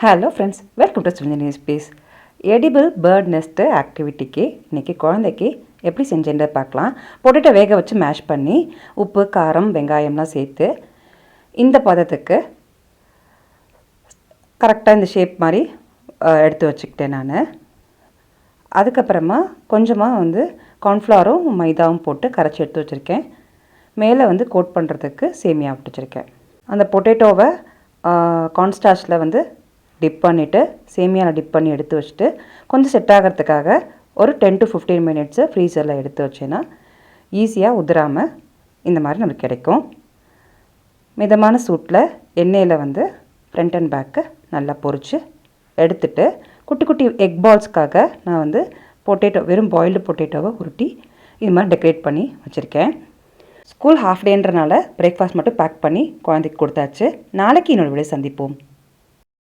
Hello friends, welcome to சுவிஞ்சனி space. Edible bird nest ஆக்டிவிட்டிக்கு இன்றைக்கி குழந்தைக்கு எப்படி செஞ்சேன்றதை பார்க்கலாம். பொட்டேட்டோ வேக வச்சு மேஷ் பண்ணி உப்பு, காரம், வெங்காயம்லாம் சேர்த்து இந்த பதத்துக்கு கரெக்டாக இந்த ஷேப் மாதிரி எடுத்து வச்சுக்கிட்டேன் நான். அதுக்கப்புறமா கொஞ்சமாக கார்ன்ஃப்ளவரும் மைதாவும் போட்டு கரைச்சி எடுத்து வச்சுருக்கேன். மேலே கோட் பண்ணுறதுக்கு சேமியா விட்டு வச்சுருக்கேன். அந்த பொட்டேட்டோவை கார்ன்ஸ்டார்ச்சில் டிப் பண்ணிவிட்டு சேமியாவில் டிப் பண்ணி எடுத்து வச்சுட்டு கொஞ்சம் செட் ஆகிறதுக்காக ஒரு 10 to 15 மினிட்ஸு ஃப்ரீசரில் எடுத்து வச்சேன்னா ஈஸியாக உதிராமல் இந்த மாதிரி நமக்கு கிடைக்கும். மிதமான சூட்டில் எண்ணெயில் ஃப்ரண்ட் அண்ட் பேக்கு நல்லா பொரித்து எடுத்துட்டு குட்டி குட்டி எக் பால்ஸ்க்காக நான் பொட்டேட்டோ வெறும் பாயில்டு பொட்டேட்டோவை உருட்டி இது மாதிரி டெக்கரேட் பண்ணி வச்சுருக்கேன். ஸ்கூல் ஹாஃப் டேன்றனால பிரேக்ஃபாஸ்ட் மட்டும் பேக் பண்ணி குழந்தைக்கு கொடுத்தாச்சு. நாளைக்கு இன்னொரு வீடியோ சந்திப்போம்.